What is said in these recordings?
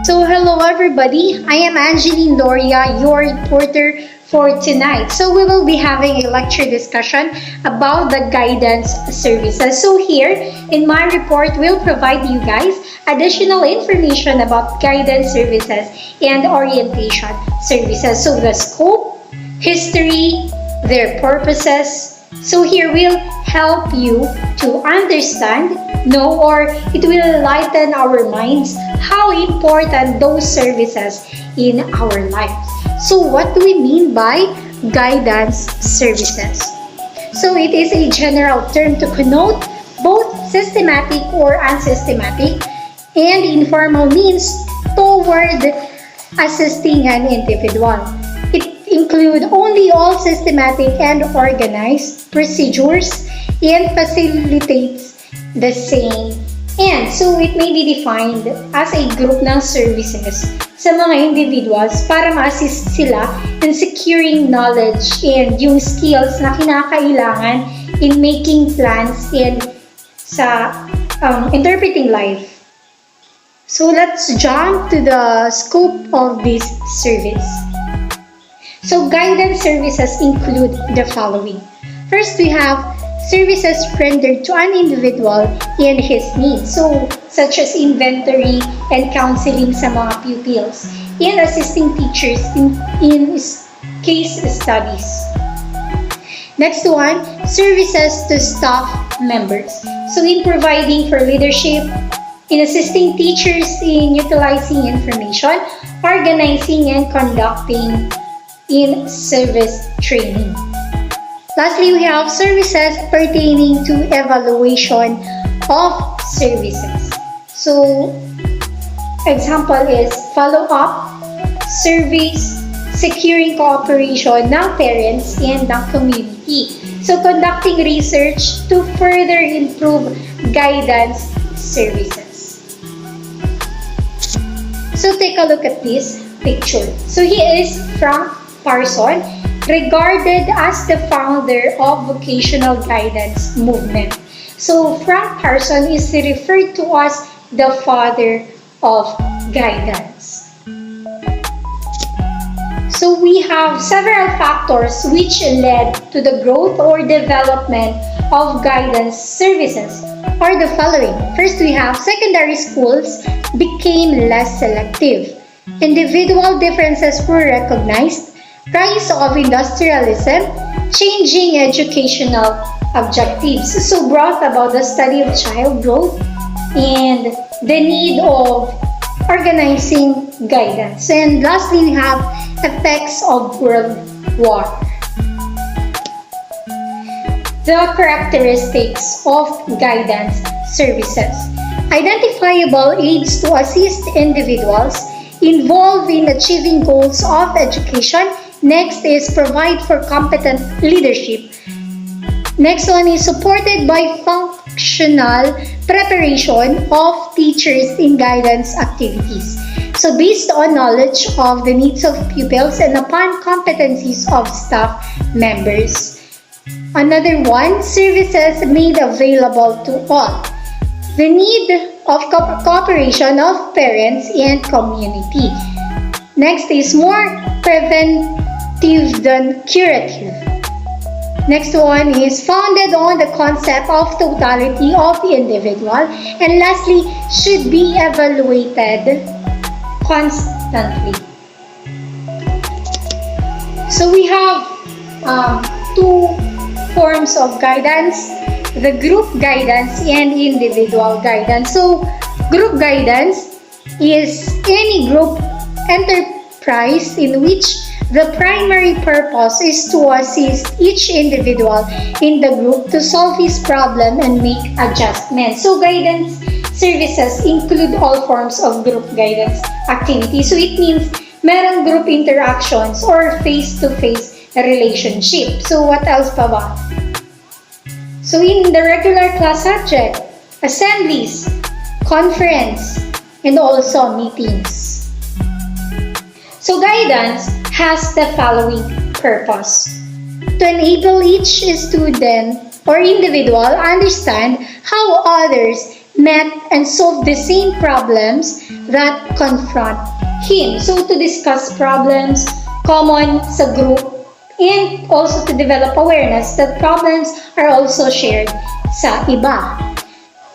So hello everybody, I am Angeline Loria, your reporter for tonight. So we will be having a lecture discussion about the guidance services. So here in my report, we'll provide you guys additional information about guidance services and orientation services. So the scope, history, their purposes. So here we'll help you to understand, know, or it will enlighten our minds how important those services in our lives. So what do we mean by guidance services? So it is a general term to connote both systematic or unsystematic and informal means toward assisting an individual. It includes only all systematic and organized procedures and facilitates the same. And so it may be defined as a group ng services sa mga individuals para ma-assist sila in securing knowledge and yung skills na kinakailangan in making plans and sa interpreting life. So let's jump to the scope of this service. So guidance services include the following. First, we have services rendered to an individual and his needs. So, such as inventory and counseling sa mga pupils and assisting teachers in case studies. Next one, services to staff members. So, in providing for leadership, in assisting teachers in utilizing information, organizing and conducting in service training. Lastly, we have services pertaining to evaluation of services. So, example is follow-up, surveys, securing cooperation ng parents and ng community. So, conducting research to further improve guidance services. So, take a look at this picture. So, he is Frank Parson, regarded as the founder of vocational guidance movement. So Frank Parson is referred to as the father of guidance. So we have several factors which led to the growth or development of guidance services are the following. First, we have secondary schools became less selective. Individual differences were recognized. Rise of industrialism, changing educational objectives. So brought about the study of child growth and the need of organizing guidance. And lastly, we have effects of World War. The characteristics of guidance services. Identifiable aids to assist individuals involved in achieving goals of education. Next is provide for competent leadership. Next one is supported by functional preparation of teachers in guidance activities. So based on knowledge of the needs of pupils and upon competencies of staff members. Another one, services made available to all. The need of cooperation of parents and community. Next is more preventive than curative. Next one is founded on the concept of totality of the individual. And lastly, should be evaluated constantly. So we have two forms of guidance, the group guidance and individual guidance. So group guidance is any group enterprise in which the primary purpose is to assist each individual in the group to solve his problem and make adjustments. So guidance services include all forms of group guidance activities. So it means merong group interactions or face-to-face relationship. So what else pa ba? So in the regular class subject, assemblies, conference, and also meetings. So guidance has the following purpose: to enable each student or individual understand how others met and solve the same problems that confront him. So to discuss problems common sa group and also to develop awareness that problems are also shared sa iba.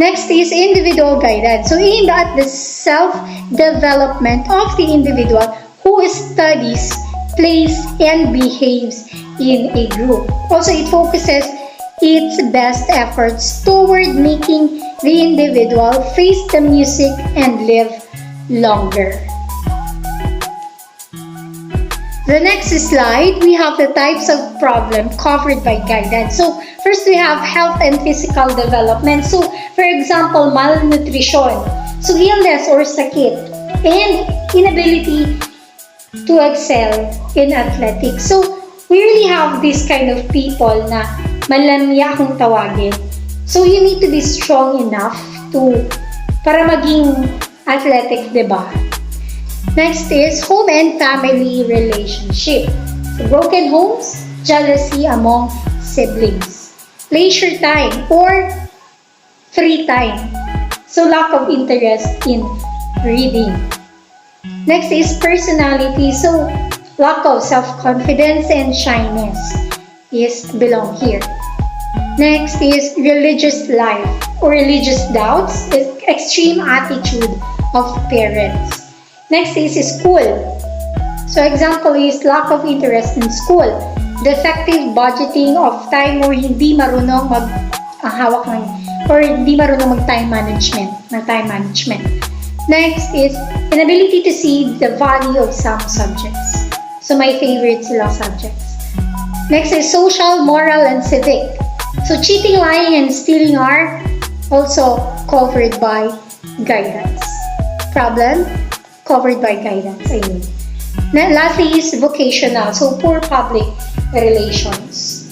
Next is individual guidance. So aimed at the self-development of the individual who studies, plays, and behaves in a group. Also, it focuses its best efforts toward making the individual face the music and live longer. The next slide, we have the types of problem covered by guidance. So, first we have health and physical development. So, for example, malnutrition, so illness or sakit, and inability to excel in athletics. So, we really have this kind of people na malamya kung tawagin. So, you need to be strong enough para maging athletic, diba? Next is home and family relationship. So broken homes, jealousy among siblings. Leisure time or free time. So lack of interest in reading. Next is personality. So lack of self-confidence and shyness belong here. Next is religious life or religious doubts, extreme attitude of parents. Next is school. So example is lack of interest in school, defective budgeting of time or hindi marunong hawak ng or hindi marunong time management. Next is inability to see the value of some subjects. So my favorite sila subjects. Next is social, moral, and civic. So cheating, lying, and stealing are also covered by guidance. Problem? Covered by guidance, I mean. Lastly is vocational, so poor public relations.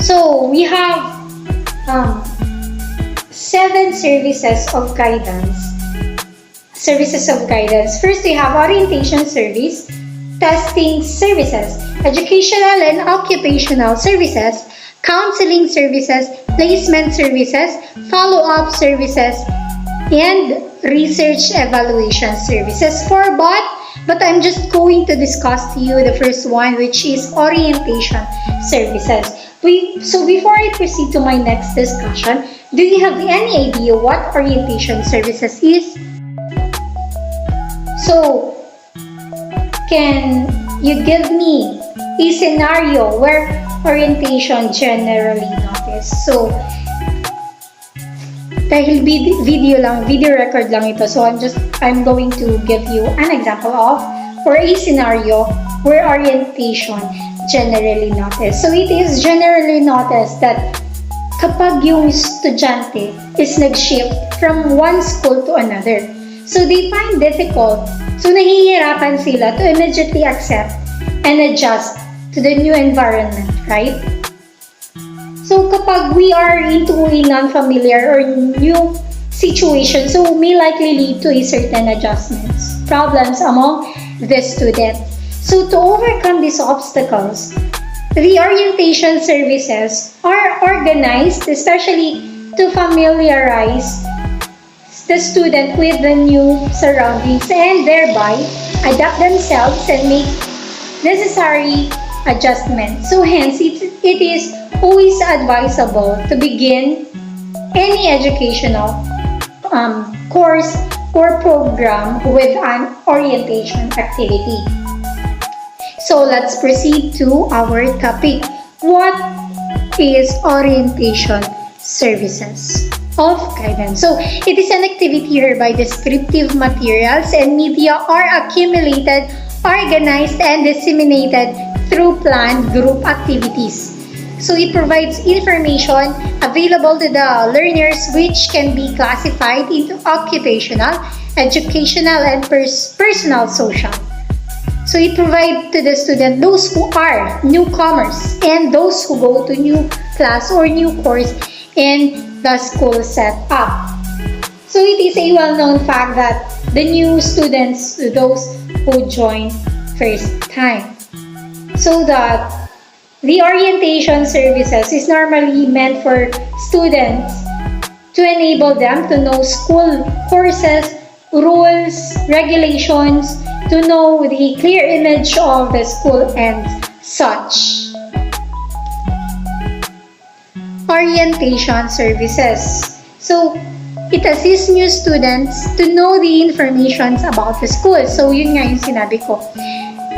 So we have 7 services of guidance. First, we have orientation service, testing services, educational and occupational services, counseling services, placement services, follow-up services, and research evaluation services but I'm just going to discuss to you the first one, which is orientation services. So before I proceed to my next discussion, do you have any idea what orientation services is? So can you give me a scenario where orientation generally noticed? So dahil video record lang ito, so I'm going to give you an example of or a scenario where orientation generally noticed. So it is generally noticed that kapag yung estudyante is nag-shift from one school to another, so they find difficult, so nahihirapan sila to immediately accept and adjust to the new environment, right? So kapag we are into a non-familiar or new situation, so may likely lead to a certain adjustments, problems among the student. So to overcome these obstacles, the orientation services are organized especially to familiarize the student with the new surroundings and thereby adapt themselves and make necessary adjustments. So hence, it is always advisable to begin any educational course or program with an orientation activity. So let's proceed to our topic. What is orientation services of guidance? So it is an activity whereby descriptive materials and media are accumulated, organized, and disseminated through planned group activities. So it provides information available to the learners which can be classified into occupational, educational, and personal social. So it provides to the student those who are newcomers and those who go to new class or new course in the school setup. So it is a well-known fact that the new students, those who join first time. So that the orientation services is normally meant for students to enable them to know school courses, rules, regulations, to know the clear image of the school and such. Orientation services. So, it assists new students to know the information about the school. So, yun nga yung sinabi ko.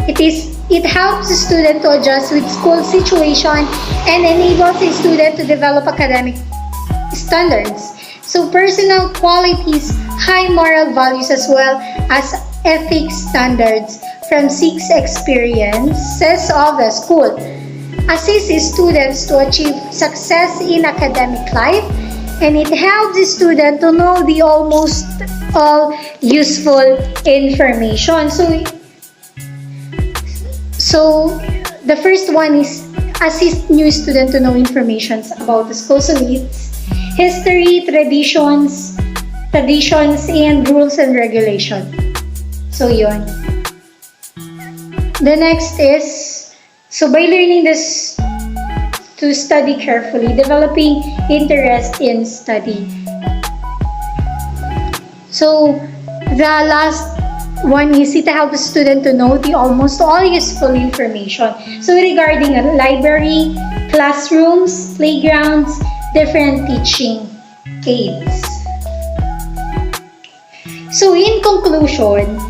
It helps the student to adjust with school situation and enables a student to develop academic standards. So, personal qualities, high moral values as well as ethics standards from 6 experiences of the school. Assist students to achieve success in academic life, and it helps the student to know the almost all useful information. So the first one is assist new student to know information about the school. So it's history, traditions, and rules and regulation. So yun. The next is, so by learning this to study carefully, developing interest in study. So the last one is it helps the student to know the almost all useful information. So regarding a library, classrooms, playgrounds, different teaching aids. So in conclusion,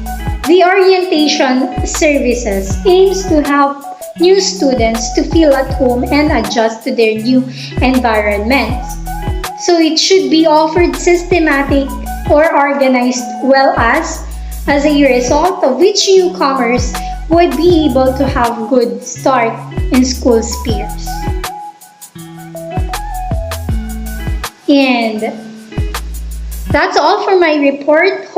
the orientation services aims to help new students to feel at home and adjust to their new environment. So it should be offered systematic or organized well as a result of which newcomers would be able to have good start in school spheres. And that's all for my report.